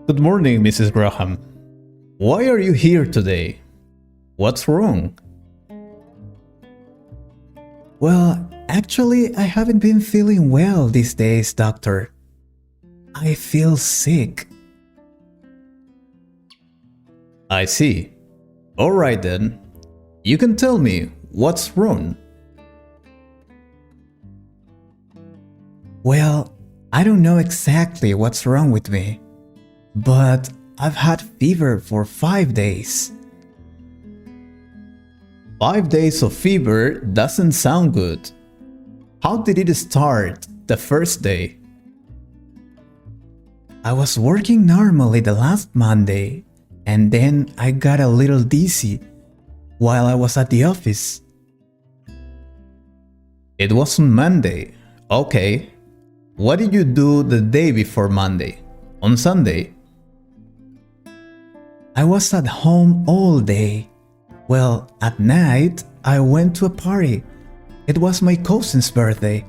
Good morning, Mrs. Graham. Why are you here today? What's wrong? Well, actually, I haven't been feeling well these days, doctor. I feel sick. I see. Alright then. You can tell me what's wrong. Well, I don't know exactly what's wrong with me, but I've had fever for 5 days. 5 days of fever doesn't sound good. How did it start the first day? I was working normally the last Monday, and then I got a little dizzy while I was at the office. It was on Monday. Okay. What did you do the day before Monday? On Sunday? I was at home all day. Well, at night, I went to a party. It was my cousin's birthday.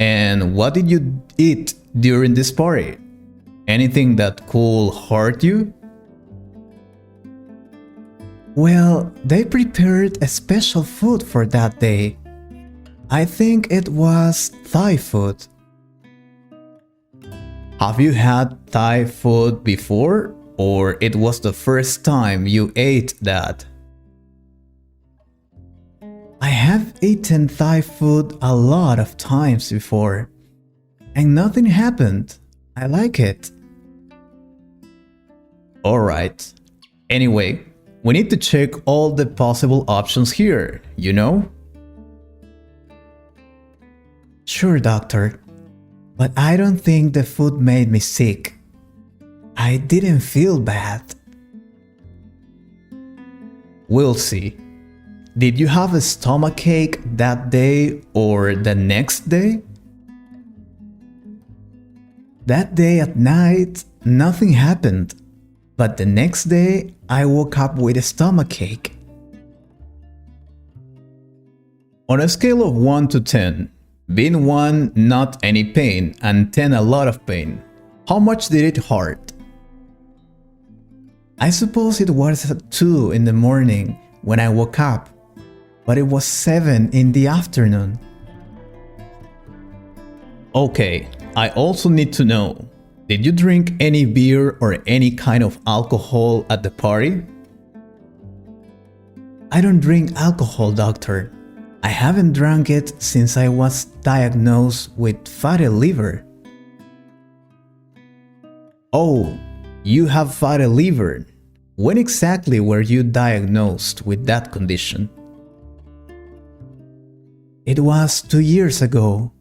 And what did you eat during this party? Anything that could hurt you? Well, they prepared a special food for that day. I think it was Thai food. Have you had Thai food before, or it was the first time you ate that? I have eaten Thai food a lot of times before, and nothing happened. I like it. Alright. Anyway, we need to check all the possible options here, you know? Sure, doctor, but I don't think the food made me sick. I didn't feel bad. We'll see. Did you have a stomachache that day or the next day? That day at night, nothing happened, but the next day I woke up with a stomachache. On a scale of 1 to 10, being 1 not any pain and 10 a lot of pain, how much did it hurt? I suppose it was at 2 in the morning when I woke up, but it was 7 in the afternoon. Okay, I also need to know, did you drink any beer or any kind of alcohol at the party? I don't drink alcohol, doctor. I haven't drunk it since I was diagnosed with fatty liver. Oh, you have fatty liver. When exactly were you diagnosed with that condition? It was 2 years ago.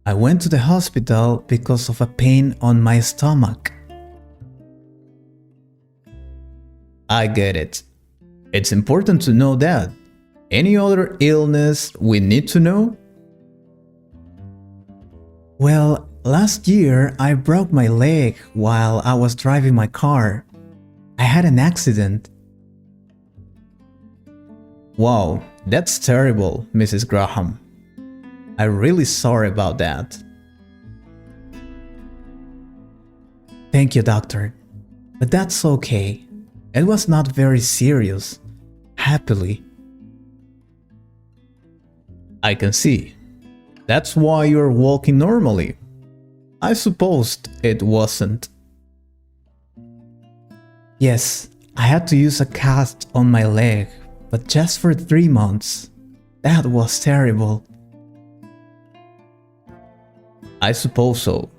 I went to the hospital because of a pain on my stomach. I get it. It's important to know that. Any other illness we need to know? Well, last year I broke my leg while I was driving my car. I had an accident. Wow, that's terrible, Mrs. Graham. I'm really sorry about that. Thank you, doctor. But that's okay. It was not very serious. Happily. I can see. That's why you're walking normally. I supposed it wasn't. Yes, I had to use a cast on my leg, but just for 3 months. That was terrible. I suppose so.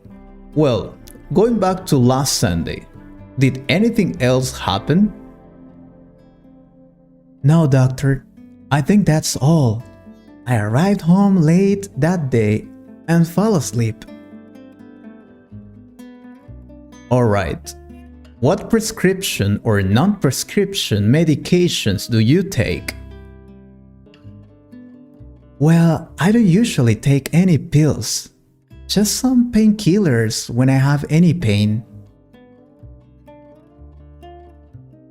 Well, going back to last Sunday, did anything else happen? No, doctor. I think that's all. I arrived home late that day and fell asleep. Alright. What prescription or non-prescription medications do you take? Well, I don't usually take any pills. Just some painkillers when I have any pain.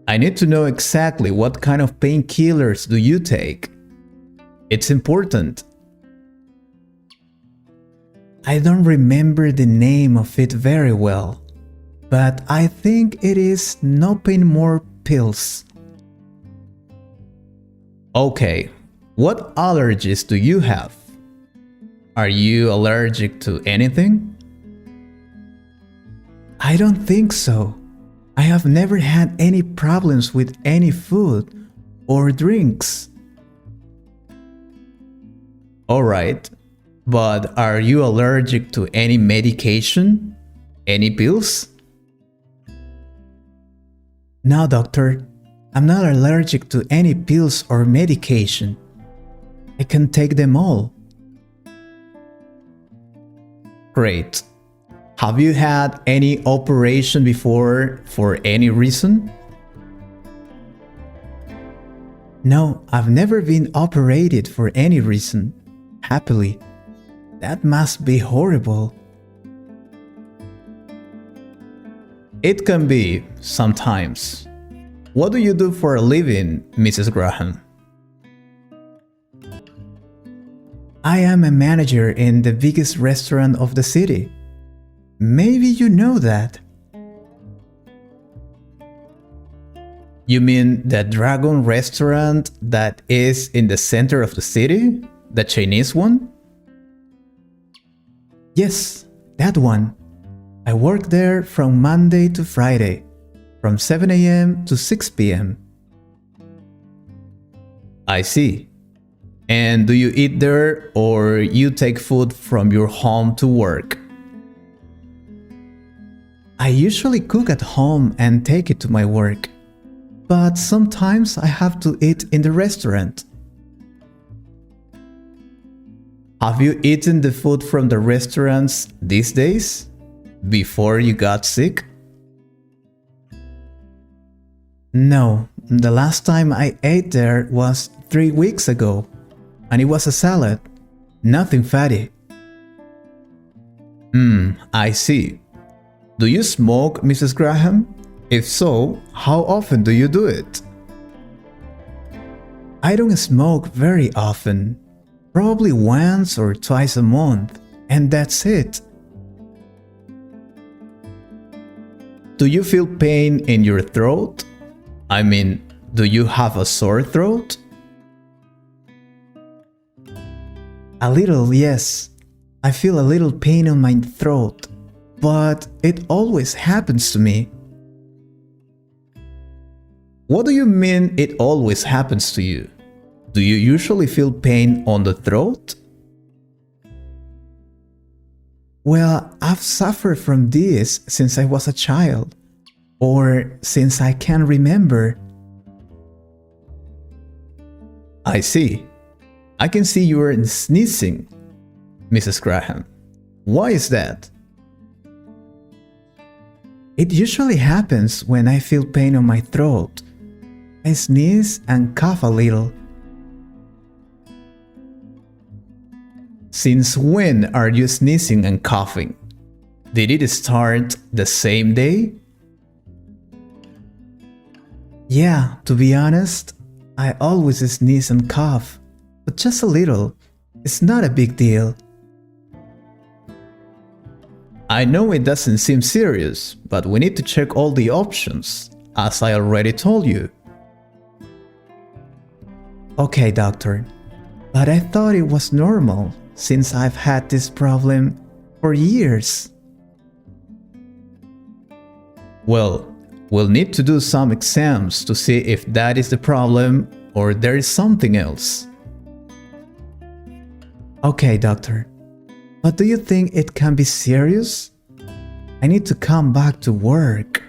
I need to know exactly what kind of painkillers do you take. It's important. I don't remember the name of it very well. but I think it is no pain more pills. Okay, what allergies do you have? Are you allergic to anything? I don't think so. I have never had any problems with any food or drinks. Alright, but are you allergic to any medication? Any pills? No, doctor. I'm not allergic to any pills or medication. I can take them all. Great. Have you had any operation before for any reason? No, I've never been operated for any reason. Happily. That must be horrible. It can be, sometimes. What do you do for a living, Mrs. Graham? I am a manager in the biggest restaurant of the city. Maybe you know that. You mean the Dragon restaurant that is in the center of the city? The Chinese one? Yes, that one. I work there from Monday to Friday, from 7 a.m. to 6 p.m. I see. And do you eat there or you take food from your home to work? I usually cook at home and take it to my work, but sometimes I have to eat in the restaurant. Have you eaten the food from the restaurants these days? Before you got sick? No, the last time I ate there was 3 weeks ago, and it was a salad, nothing fatty. I see. Do you smoke, Mrs. Graham? If so, how often do you do it? I don't smoke very often, probably once or twice a month, and that's it. Do you feel pain in your throat? I mean, do you have a sore throat? A little, yes. I feel a little pain on my throat, but it always happens to me. What do you mean it always happens to you? Do you usually feel pain on the throat? Well, I've suffered from this since I was a child, or since I can remember. I see. I can see you are sneezing, Mrs. Graham. Why is that? It usually happens when I feel pain on my throat. I sneeze and cough a little. Since when are you sneezing and coughing? Did it start the same day? Yeah, to be honest, I always sneeze and cough, but just a little. It's not a big deal. I know it doesn't seem serious, but we need to check all the options, as I already told you. Okay, doctor, but I thought it was normal since I've had this problem for years. Well, we'll need to do some exams to see if that is the problem or there is something else. Okay, doctor, but do you think it can be serious? I need to come back to work.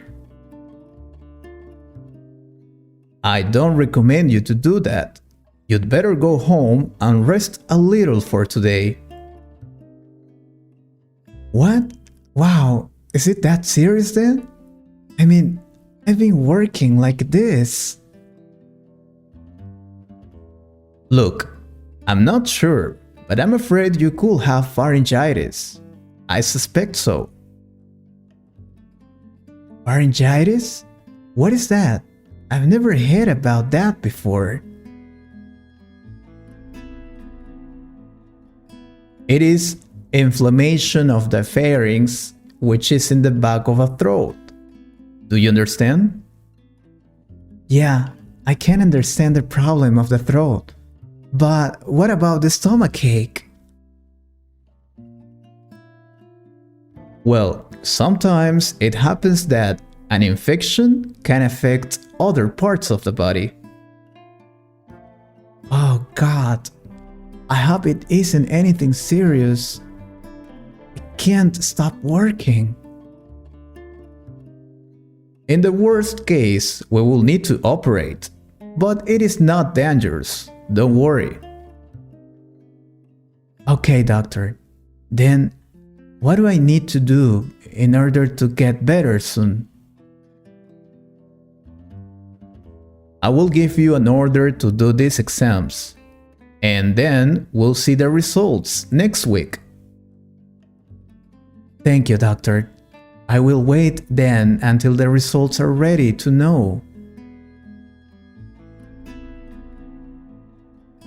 I don't recommend you to do that. You'd better go home and rest a little for today. What? Wow, is it that serious then? I mean, I've been working like this. Look, I'm not sure, but I'm afraid you could have pharyngitis. I suspect so. Pharyngitis? What is that? I've never heard about that before. It is inflammation of the pharynx, which is in the back of a throat. Do you understand? Yeah, I can understand the problem of the throat. But what about the stomachache? Well, sometimes it happens that an infection can affect other parts of the body. Oh God, I hope it isn't anything serious. I can't stop working. In the worst case, we will need to operate, but it is not dangerous, don't worry. Okay, doctor. Then what do I need to do in order to get better soon? I will give you an order to do these exams, and then we'll see the results next week. Thank you, doctor. I will wait then until the results are ready to know.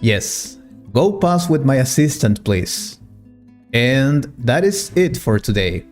Yes, go pass with my assistant, please. And that is it for today.